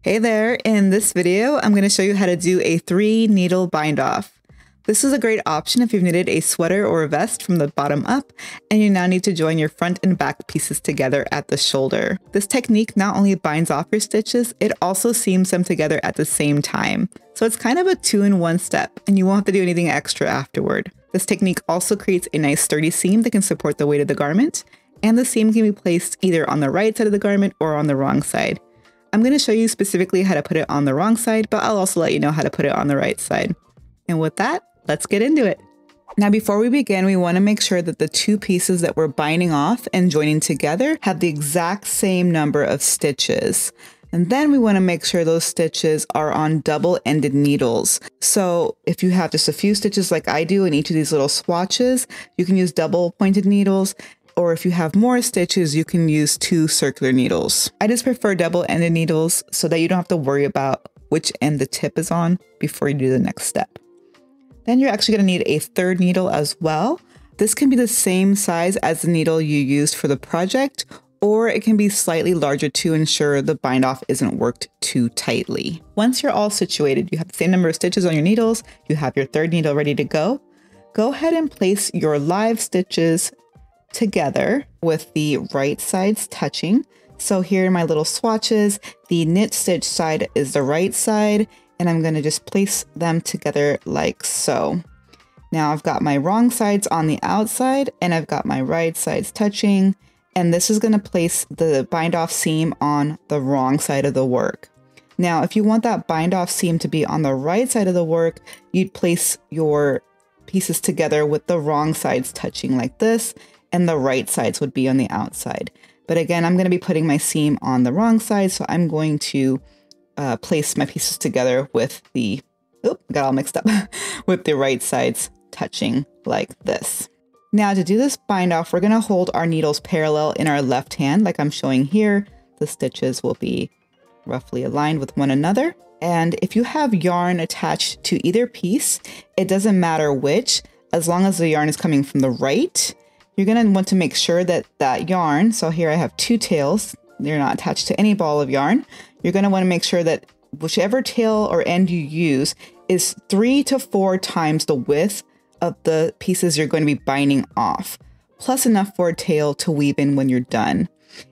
Hey there, in this video, I'm going to show you how to do a 3-needle bind off. This is a great option if you've knitted a sweater or a vest from the bottom up and you now need to join your front and back pieces together at the shoulder. This technique not only binds off your stitches, it also seams them together at the same time. So it's kind of a 2-in-1 step and you won't have to do anything extra afterward. This technique also creates a nice sturdy seam that can support the weight of the garment, and the seam can be placed either on the right side of the garment or on the wrong side. I'm going to show you specifically how to put it on the wrong side, but I'll also let you know how to put it on the right side. And with that, let's get into it. Now, before we begin, we want to make sure that the two pieces that we're binding off and joining together have the exact same number of stitches. And then we want to make sure those stitches are on double-ended needles. So if you have just a few stitches like I do in each of these little swatches, you can use double-pointed needles. Or if you have more stitches, you can use 2 circular needles. I just prefer double-ended needles so that you don't have to worry about which end the tip is on before you do the next step. Then you're actually going to need a 3rd needle as well. This can be the same size as the needle you used for the project, or it can be slightly larger to ensure the bind off isn't worked too tightly. Once you're all situated, you have the same number of stitches on your needles, you have your 3rd needle ready to go. Go ahead and place your live stitches together with the right sides touching. So here in my little swatches, the knit stitch side is the right side, and I'm going to just place them together like so. Now I've got my wrong sides on the outside and I've got my right sides touching, and this is going to place the bind off seam on the wrong side of the work. Now, if you want that bind off seam to be on the right side of the work, you'd place your pieces together with the wrong sides touching like this, and the right sides would be on the outside. But again, I'm going to be putting my seam on the wrong side, so I'm going to place my pieces together with the, got all mixed up, with the right sides touching like this. Now to do this bind off, we're going to hold our needles parallel in our left hand like I'm showing here. The stitches will be roughly aligned with one another. And if you have yarn attached to either piece, it doesn't matter which, as long as the yarn is coming from the right. You're going to want to make sure that that yarn, so here I have 2 tails, they're not attached to any ball of yarn. You're going to want to make sure that whichever tail or end you use is 3 to 4 times the width of the pieces you're going to be binding off, plus enough for a tail to weave in when you're done.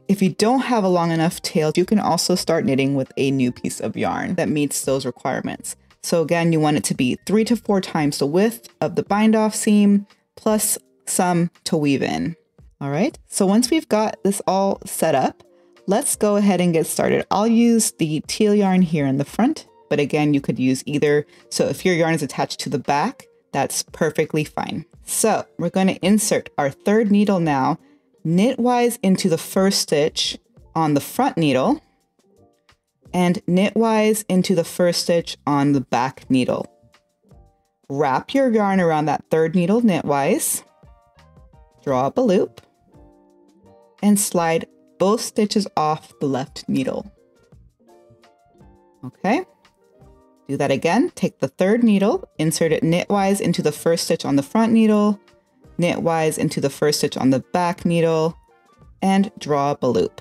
If you don't have a long enough tail, you can also start knitting with a new piece of yarn that meets those requirements. So again, you want it to be 3 to 4 times the width of the bind off seam, plus some to weave in. All right, so once we've got this all set up, let's go ahead and get started. I'll use the teal yarn here in the front, but again, you could use either. So if your yarn is attached to the back, that's perfectly fine. So we're going to insert our 3rd needle now, knitwise into the 1st stitch on the front needle, and knitwise into the 1st stitch on the back needle. Wrap your yarn around that 3rd needle knitwise, draw up a loop, and slide both stitches off the left needle. Okay, do that again. Take the 3rd needle, insert it knitwise into the 1st stitch on the front needle, knitwise into the 1st stitch on the back needle, and draw up a loop.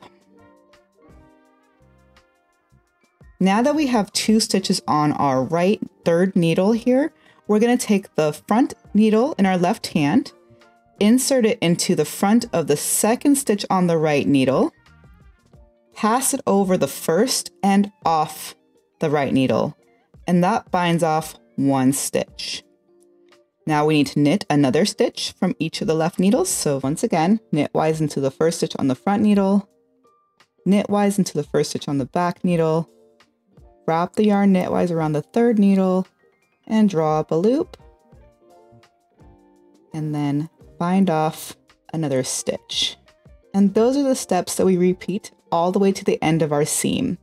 Now that we have 2 stitches on our right 3rd needle here, we're going to take the front needle in our left hand, insert it into the front of the 2nd stitch on the right needle, pass it over the 1st and off the right needle, and that binds off 1 stitch. Now we need to knit another stitch from each of the left needles. So once again, knitwise into the 1st stitch on the front needle, knitwise into the 1st stitch on the back needle, wrap the yarn knitwise around the 3rd needle, and draw up a loop, and then bind off another stitch. And those are the steps that we repeat all the way to the end of our seam.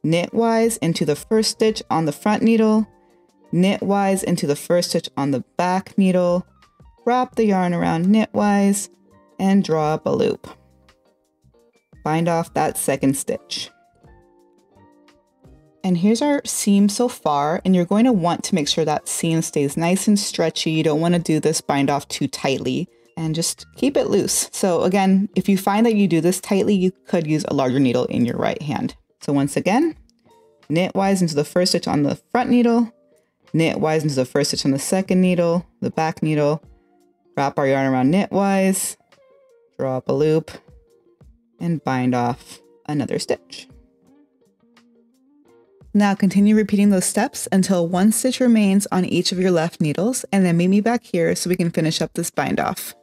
Knitwise into the 1st stitch on the front needle, knitwise into the 1st stitch on the back needle, wrap the yarn around knitwise, and draw up a loop. Bind off that 2nd stitch. And here's our seam so far, and you're going to want to make sure that seam stays nice and stretchy. You don't want to do this bind off too tightly, and just keep it loose. So again, if you find that you do this tightly, you could use a larger needle in your right hand. So once again, knitwise into the first stitch on the front needle, knitwise into the first stitch on the second needle, the back needle, wrap our yarn around knitwise, draw up a loop, and bind off another stitch. Now continue repeating those steps until one stitch remains on each of your left needles, and then meet me back here so we can finish up this bind off.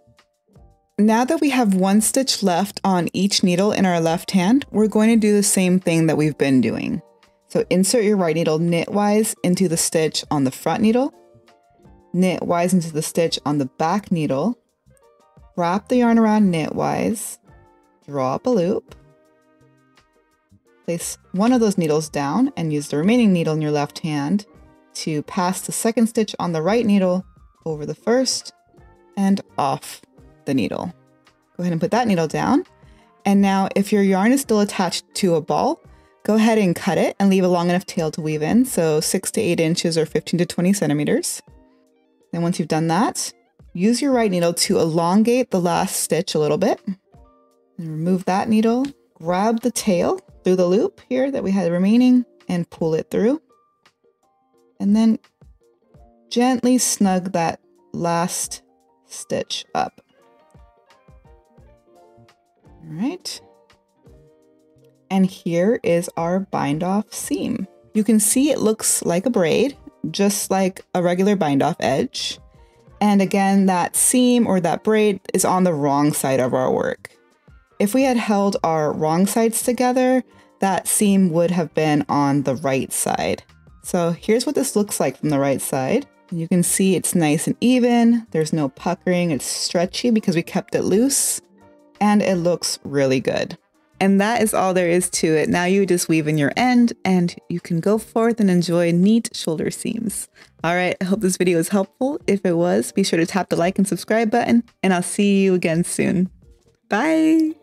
Now that we have one stitch left on each needle in our left hand, we're going to do the same thing that we've been doing. So insert your right needle knitwise into the stitch on the front needle, knitwise into the stitch on the back needle, wrap the yarn around knitwise, draw up a loop, place one of those needles down and use the remaining needle in your left hand to pass the second stitch on the right needle over the first and off the needle. Go ahead and put that needle down. And now if your yarn is still attached to a ball, go ahead and cut it and leave a long enough tail to weave in. So 6 to 8 inches or 15 to 20 centimeters. Then once you've done that, use your right needle to elongate the last stitch a little bit. And remove that needle, grab the tail through the loop here that we had remaining and pull it through. And then gently snug that last stitch up. All right. And here is our bind off seam. You can see it looks like a braid, just like a regular bind off edge. And again, that seam or that braid is on the wrong side of our work. If we had held our wrong sides together, that seam would have been on the right side. So here's what this looks like from the right side. You can see it's nice and even. There's no puckering. It's stretchy because we kept it loose, and it looks really good. And that is all there is to it. Now you just weave in your end and you can go forth and enjoy neat shoulder seams. All right, I hope this video was helpful. If it was, be sure to tap the like and subscribe button, and I'll see you again soon. Bye.